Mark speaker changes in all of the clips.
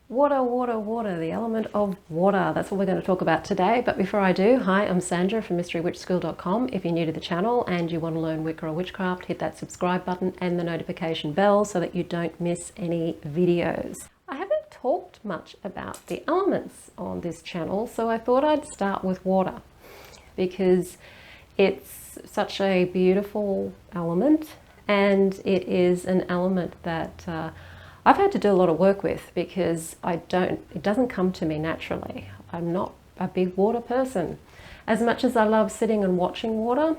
Speaker 1: Water, water, water, the element of water. That's what we're going to talk about today. But before I do, hi, I'm Sandra from MysteryWitchSchool.com. If you're new to the channel and you want to learn Wicca or witchcraft, hit that subscribe button and the notification bell so that you don't miss any videos. I haven't talked much about the elements on this channel, so I thought I'd start with water because it's such a beautiful element, and it is an element that I've had to do a lot of work with because it doesn't come to me naturally. I'm not a big water person. As much as I love sitting and watching water,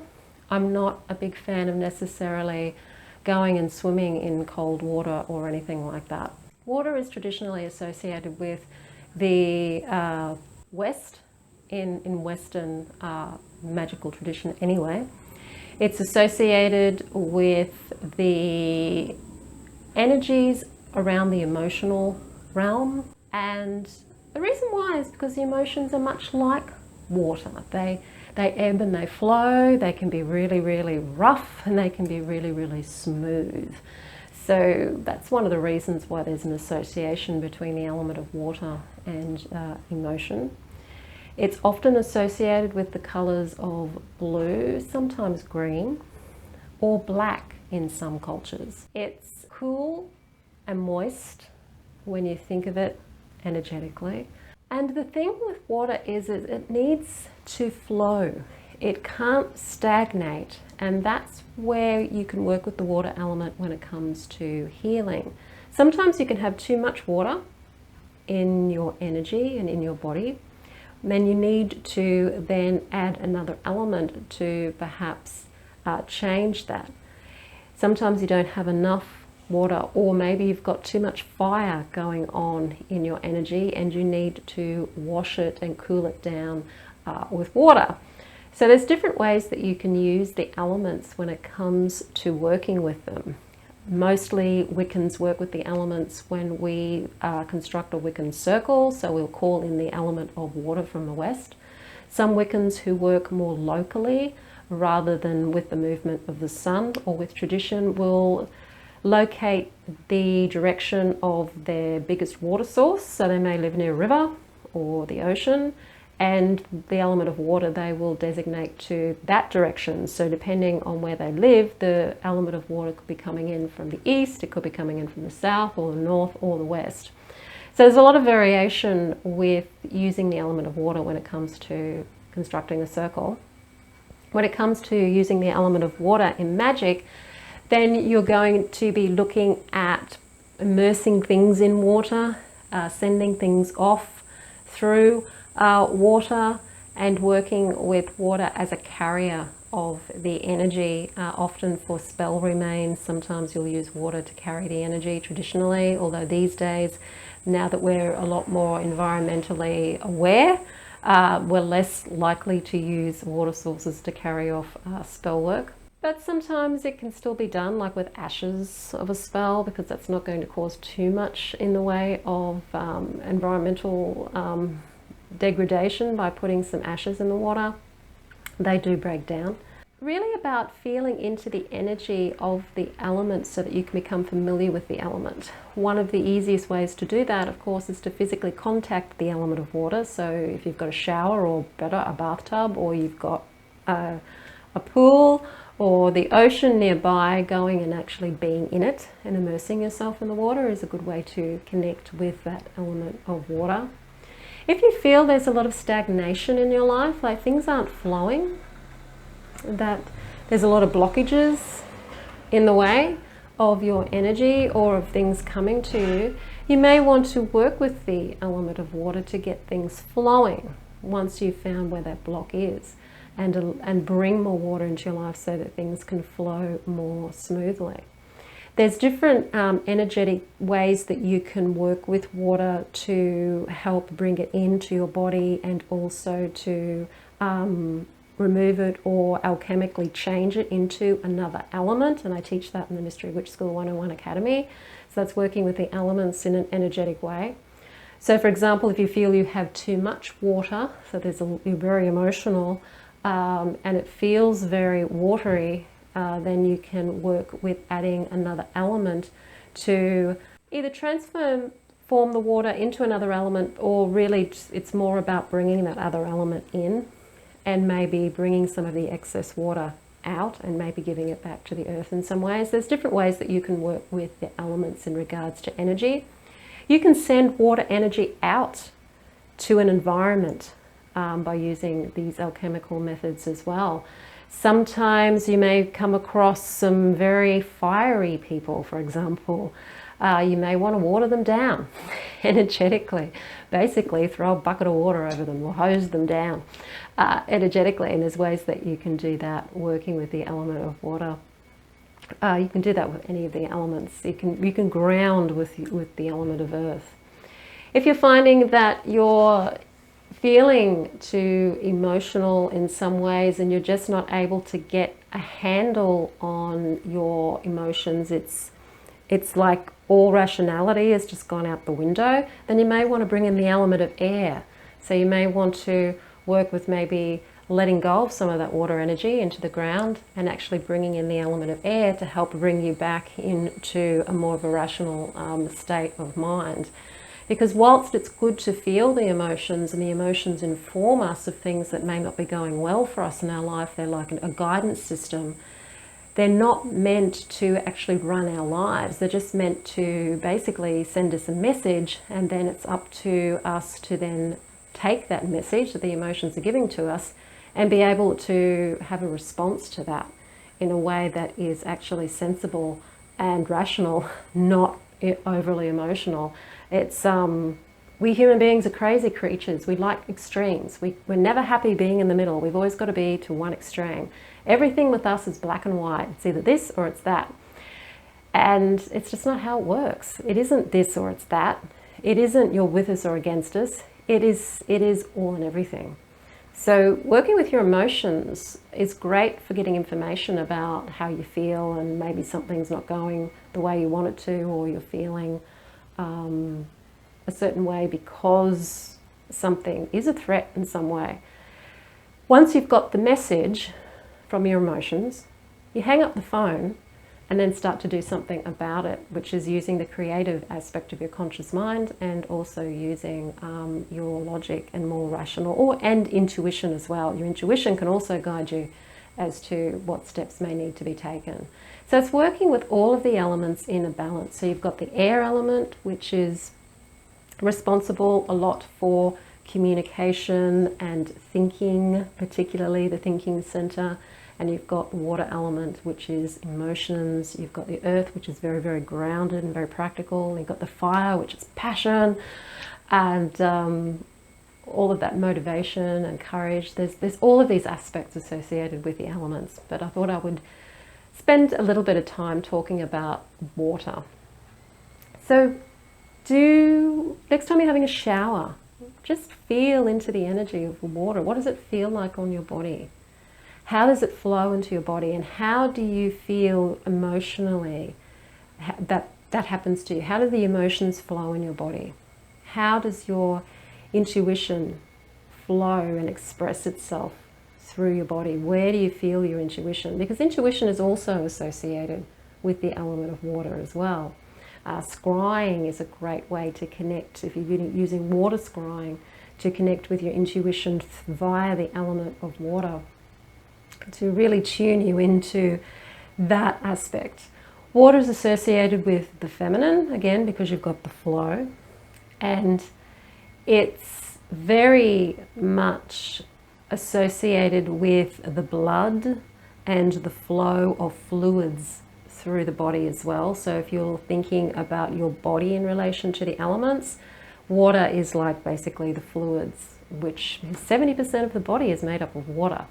Speaker 1: I'm not a big fan of necessarily going and swimming in cold water or anything like that. Water is traditionally associated with the West in Western magical tradition anyway. It's associated with the energies around the emotional realm, and the reason why is because the emotions are much like water. They ebb and they flow. They can be really, really rough, and they can be really, really smooth. So that's one of the reasons why there's an association between the element of water and emotion. It's often associated with the colors of blue, sometimes green, or black in some cultures. It's cool and moist when you think of it energetically. And the thing with water is it needs to flow. It can't stagnate, and that's where you can work with the water element when it comes to healing. Sometimes you can have too much water in your energy and in your body. Then you need to then add another element to perhaps change that. Sometimes you don't have enough water, or maybe you've got too much fire going on in your energy and you need to wash it and cool it down with water. So there's different ways that you can use the elements when it comes to working with them. Mostly Wiccans work with the elements when we construct a Wiccan circle, so we'll call in the element of water from the West. Some Wiccans who work more locally rather than with the movement of the sun or with tradition will locate the direction of their biggest water source. So they may live near a river or the ocean, and the element of water they will designate to that direction. So depending on where they live, the element of water could be coming in from the east, it could be coming in from the south or the north or the west. So there's a lot of variation with using the element of water when it comes to constructing a circle. When it comes to using the element of water in magic, then you're going to be looking at immersing things in water, sending things off through water, and working with water as a carrier of the energy. Often for spell remains, sometimes you'll use water to carry the energy traditionally, although these days, now that we're a lot more environmentally aware, we're less likely to use water sources to carry off spell work. But sometimes it can still be done, like with ashes of a spell, because that's not going to cause too much in the way of environmental degradation by putting some ashes in the water. They do break down. Really about feeling into the energy of the element so that you can become familiar with the element. One of the easiest ways to do that, of course, is to physically contact the element of water. So if you've got a shower, or better, a bathtub, or you've got a pool or the ocean nearby, going and actually being in it and immersing yourself in the water is a good way to connect with that element of water. If you feel there's a lot of stagnation in your life, like things aren't flowing, that there's a lot of blockages in the way of your energy or of things coming to you, you may want to work with the element of water to get things flowing once you've found where that block is, and bring more water into your life so that things can flow more smoothly. There's different energetic ways that you can work with water to help bring it into your body, and also to remove it or alchemically change it into another element. And I teach that in the Mystery Witch School 101 Academy. So that's working with the elements in an energetic way. So for example, if you feel you have too much water, so you're very emotional, and it feels very watery, then you can work with adding another element to either transform transform the water into another element, or really it's more about bringing that other element in and maybe bringing some of the excess water out and maybe giving it back to the earth in some ways. There's different ways that you can work with the elements in regards to energy. You can send water energy out to an environment by using these alchemical methods as well. Sometimes you may come across some very fiery people, for example. You may want to water them down energetically. Basically, throw a bucket of water over them or hose them down energetically. And there's ways that you can do that working with the element of water. You can do that with any of the elements. You can ground with the element of earth. If you're finding that you're feeling too emotional in some ways and you're just not able to get a handle on your emotions, it's like all rationality has just gone out the window, then you may want to bring in the element of air. So you may want to work with maybe letting go of some of that water energy into the ground and actually bringing in the element of air to help bring you back into a more of a rational state of mind. Because whilst it's good to feel the emotions, and the emotions inform us of things that may not be going well for us in our life, they're like a guidance system. They're not meant to actually run our lives. They're just meant to basically send us a message, and then it's up to us to then take that message that the emotions are giving to us and be able to have a response to that in a way that is actually sensible and rational, not overly emotional. It's we human beings are crazy creatures. We like extremes. We're never happy being in the middle. We've always got to be to one extreme. Everything with us is black and white. It's either this or it's that. And it's just not how it works. It isn't this or it's that. It isn't you're with us or against us. It is all and everything. So working with your emotions is great for getting information about how you feel, and maybe something's not going the way you want it to, or you're feeling a certain way because something is a threat in some way. Once you've got the message from your emotions, you hang up the phone and then start to do something about it, which is using the creative aspect of your conscious mind and also using your logic and more rational and intuition as well. Your intuition can also guide you as to what steps may need to be taken. So it's working with all of the elements in a balance. So you've got the air element, which is responsible a lot for communication and thinking, particularly the thinking center. And you've got the water element, which is emotions. You've got the earth, which is very, very grounded and very practical. You've got the fire, which is passion, and all of that motivation and courage. There's all of these aspects associated with the elements. But I thought I would spend a little bit of time talking about water. So next time you're having a shower, just feel into the energy of the water. What does it feel like on your body? How does it flow into your body, and how do you feel emotionally that happens to you? How do the emotions flow in your body? How does your intuition flow and express itself through your body? Where do you feel your intuition? Because intuition is also associated with the element of water as well. Scrying is a great way to connect, if you're using water scrying, to connect with your intuition via the element of water, to really tune you into that aspect. Water is associated with the feminine, again, because you've got the flow, and it's very much associated with the blood and the flow of fluids through the body as well. So if you're thinking about your body in relation to the elements, water is like basically the fluids, which 70% of the body is made up of water.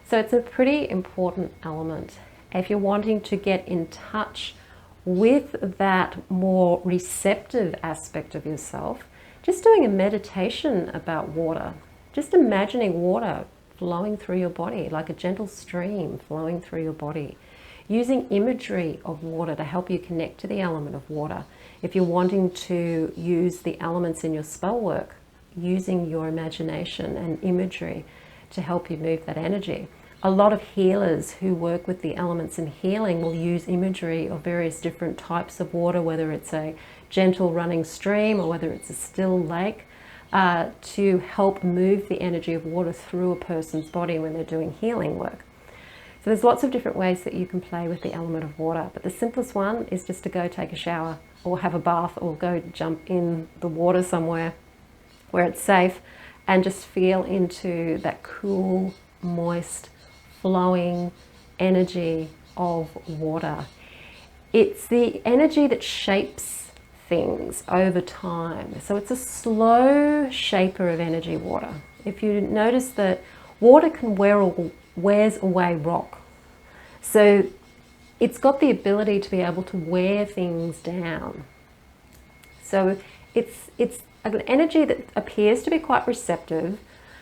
Speaker 1: So it's a pretty important element. If you're wanting to get in touch with that more receptive aspect of yourself, just doing a meditation about water, just imagining water flowing through your body, like a gentle stream flowing through your body, using imagery of water to help you connect to the element of water. If you're wanting to use the elements in your spell work, using your imagination and imagery to help you move that energy. A lot of healers who work with the elements in healing will use imagery of various different types of water, whether it's a gentle running stream or whether it's a still lake, to help move the energy of water through a person's body when they're doing healing work. So there's lots of different ways that you can play with the element of water, but the simplest one is just to go take a shower or have a bath or go jump in the water somewhere where it's safe and just feel into that cool, moist, flowing energy of water. It's the energy that shapes things over time. So it's a slow shaper of energy, water. If you notice that water can wears away rock. So it's got the ability to be able to wear things down. So it's an energy that appears to be quite receptive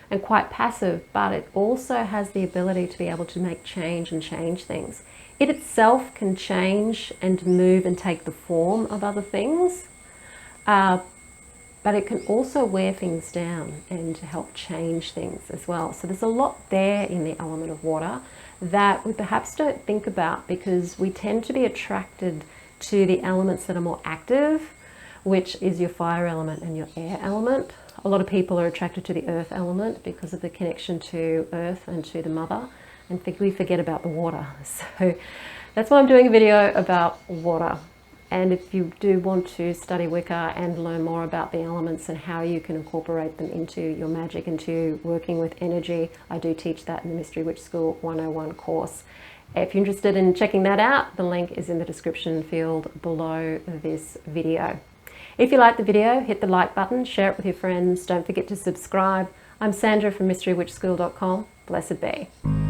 Speaker 1: and quite passive, but it also has the ability to be able to make change and change things. It itself can change and move and take the form of other things, but it can also wear things down and help change things as well. So there's a lot there in the element of water that we perhaps don't think about, because we tend to be attracted to the elements that are more active, which is your fire element and your air element. A lot of people are attracted to the earth element because of the connection to earth and to the mother, and we forget about the water. So that's why I'm doing a video about water. And if you do want to study Wicca and learn more about the elements and how you can incorporate them into your magic, into working with energy, I do teach that in the Mystery Witch School 101 course. If you're interested in checking that out, the link is in the description field below this video. If you like the video, hit the like button, share it with your friends. Don't forget to subscribe. I'm Sandra from mysterywitchschool.com. Blessed be.